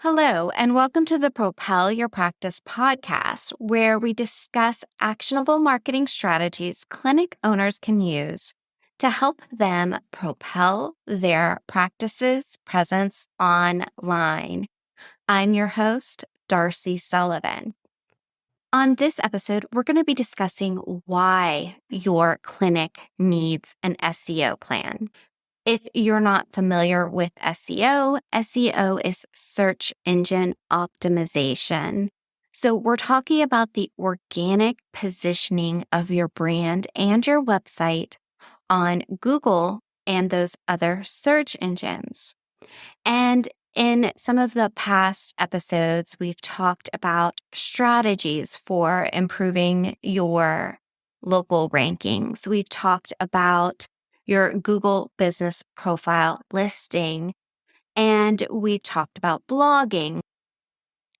Hello, and welcome to the Propel Your Practice podcast, where we discuss actionable marketing strategies clinic owners can use to help them propel their practice's presence online. I'm your host, Darcy Sullivan. On this episode, we're going to be discussing why your clinic needs an SEO plan. If you're not familiar with SEO, SEO is search engine optimization. So we're talking about the organic positioning of your brand and your website on Google and those other search engines. And in some of the past episodes, we've talked about strategies for improving your local rankings. We've talked about your Google business profile listing, and we've talked about blogging.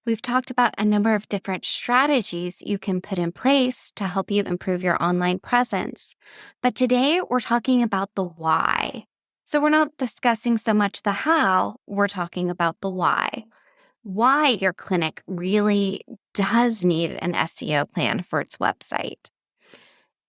We've talked about a number of different strategies you can put in place to help you improve your online presence. But today we're talking about the why. So we're not discussing so much the how, we're talking about the why. Why your clinic really does need an SEO plan for its website.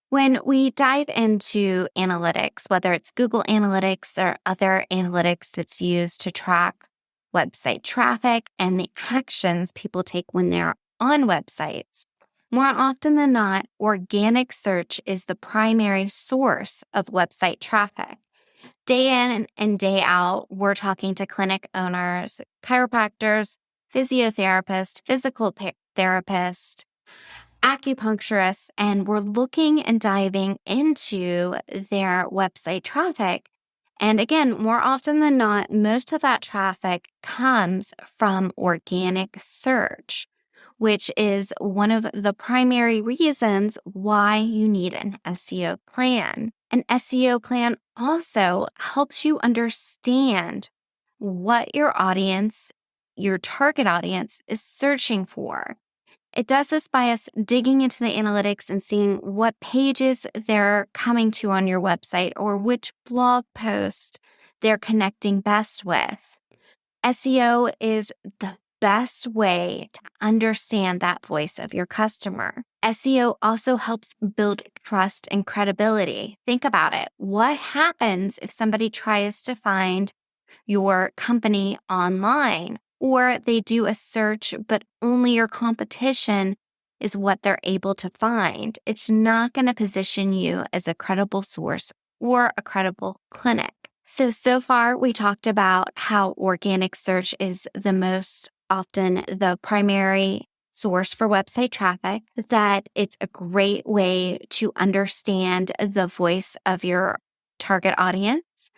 When we dive into analytics, whether it's Google Analytics or other analytics that's used to track website traffic and the actions people take when they're on websites, more often than not, organic search is the primary source of website traffic. Day in and day out, we're talking to clinic owners, chiropractors, physiotherapists, physical therapists, acupuncturists, and we're looking and diving into their website traffic. And again, more often than not, most of that traffic comes from organic search, which is one of the primary reasons why you need an SEO plan. An SEO plan also helps you understand what your audience, your target audience, is searching for. It does this by us digging into the analytics and seeing what pages they're coming to on your website or which blog post they're connecting best with. SEO is the best way to understand that voice of your customer. SEO also helps build trust and credibility. Think about it. What happens if somebody tries to find your company online? Or they do a search, but only your competition is what they're able to find. It's not going to position you as a credible source or a credible clinic. So far we talked about how organic search is the most often the primary source for website traffic, that it's a great way to understand the voice of your target audience,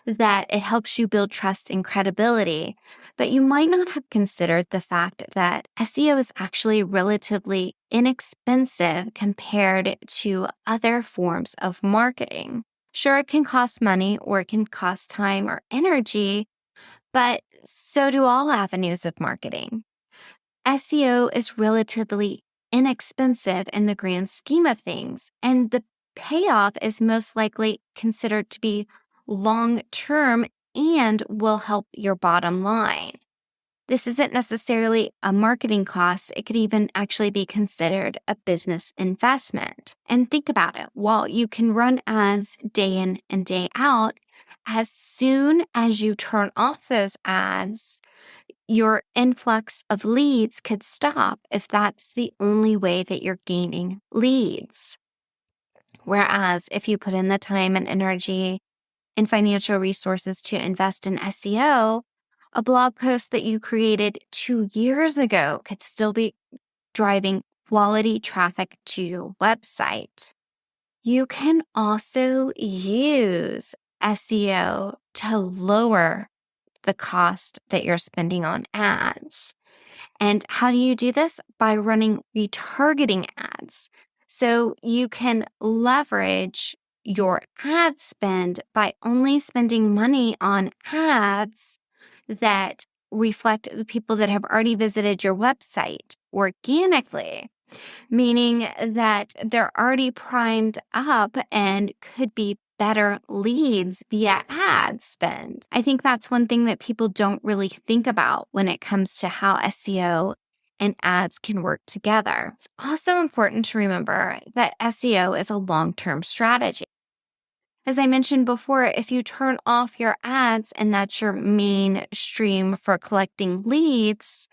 that it helps you build trust and credibility. But you might not have considered the fact that SEO is actually relatively inexpensive compared to other forms of marketing. Sure, it can cost money or it can cost time or energy, but so do all avenues of marketing. SEO is relatively inexpensive in the grand scheme of things, and the payoff is most likely considered to be long-term and will help your bottom line. This isn't necessarily a marketing cost. It could even actually be considered a business investment. And think about it. While you can run ads day in and day out, as soon as you turn off those ads, your influx of leads could stop if that's the only way that you're gaining leads. Whereas if you put in the time and energy and financial resources to invest in SEO, a blog post that you created 2 years ago could still be driving quality traffic to your website. You can also use SEO to lower the cost that you're spending on ads. And how do you do this? By running retargeting ads. So you can leverage your ad spend by only spending money on ads that reflect the people that have already visited your website organically, meaning that they're already primed up and could be better leads via ad spend. I think that's one thing that people don't really think about when it comes to how SEO and ads can work together. It's also important to remember that SEO is a long-term strategy. As I mentioned before, if you turn off your ads and that's your main stream for collecting leads,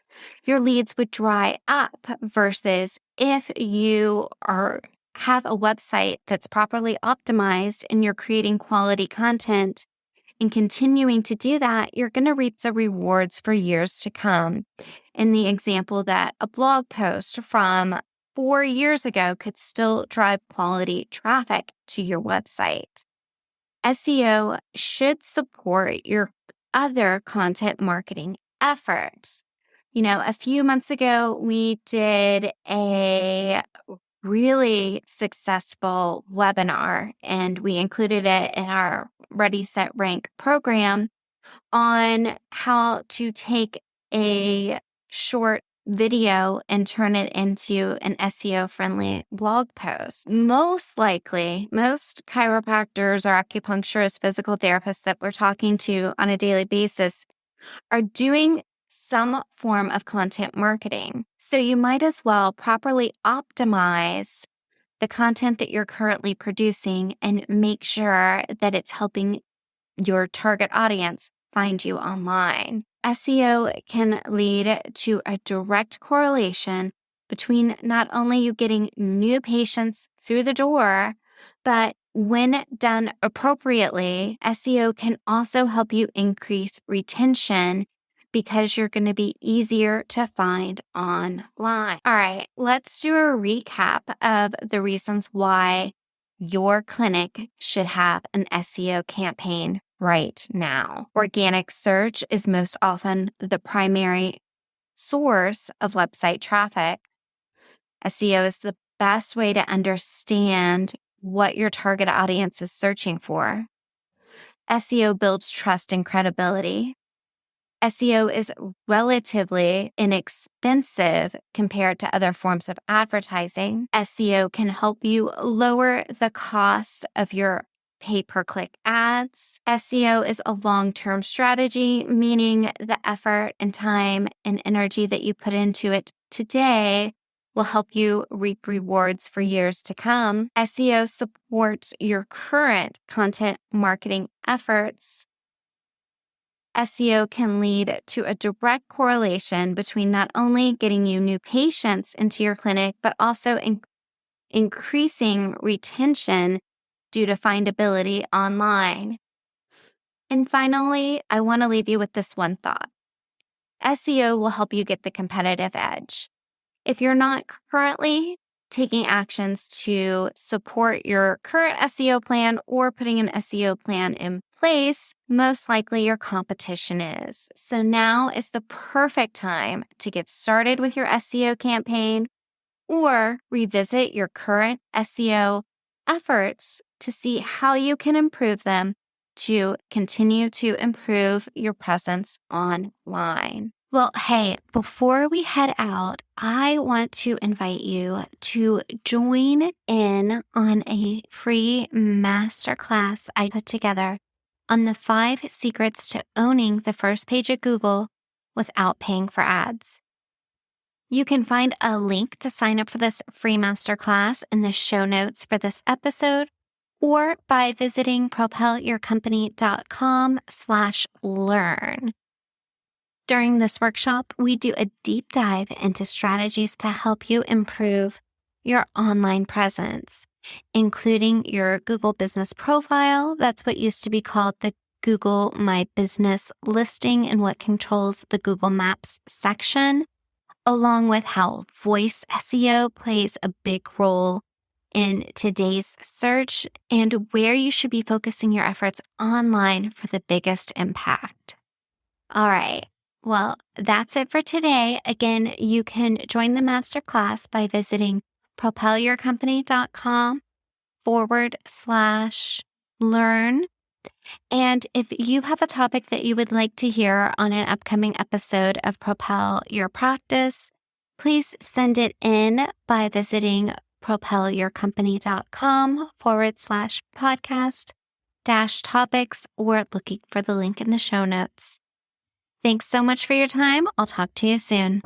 your leads would dry up versus if you have a website that's properly optimized and you're creating quality content and continuing to do that, you're going to reap the rewards for years to come. In the example that a blog post from 4 years ago could still drive quality traffic to your website. SEO should support your other content marketing efforts. A few months ago, we did a really successful webinar and we included it in our Ready, Set, Rank program on how to take a short video and turn it into an SEO friendly blog post. Most likely, most chiropractors or acupuncturists, physical therapists that we're talking to on a daily basis are doing some form of content marketing. So you might as well properly optimize the content that you're currently producing and make sure that it's helping your target audience find you online. SEO can lead to a direct correlation between not only you getting new patients through the door, but when done appropriately, SEO can also help you increase retention because you're going to be easier to find online. All right, let's do a recap of the reasons why your clinic should have an SEO campaign right now. Organic search is most often the primary source of website traffic. SEO is the best way to understand what your target audience is searching for. SEO builds trust and credibility. SEO is relatively inexpensive compared to other forms of advertising. SEO can help you lower the cost of your pay-per-click ads. SEO is a long-term strategy, meaning the effort and time and energy that you put into it today will help you reap rewards for years to come. SEO supports your current content marketing efforts. SEO can lead to a direct correlation between not only getting you new patients into your clinic, but also increasing retention due to findability online. And finally, I want to leave you with this one thought. SEO will help you get the competitive edge. If you're not currently taking actions to support your current SEO plan or putting an SEO plan in place, most likely your competition is. So now is the perfect time to get started with your SEO campaign or revisit your current SEO efforts to see how you can improve them to continue to improve your presence online. Well, hey, before we head out, I want to invite you to join in on a free masterclass I put together on the 5 secrets to owning the first page of Google without paying for ads. You can find a link to sign up for this free masterclass in the show notes for this episode or by visiting propelyourcompany.com/learn. During this workshop, we do a deep dive into strategies to help you improve your online presence, including your Google Business Profile. That's what used to be called the Google My Business listing and what controls the Google Maps section, along with how voice SEO plays a big role in today's search and where you should be focusing your efforts online for the biggest impact. All right. Well, that's it for today. Again, you can join the masterclass by visiting propelyourcompany.com/learn. And if you have a topic that you would like to hear on an upcoming episode of Propel Your Practice, please send it in by visiting propelyourcompany.com/podcast. topics or looking for the link in the show notes. Thanks so much for your time. I'll talk to you soon.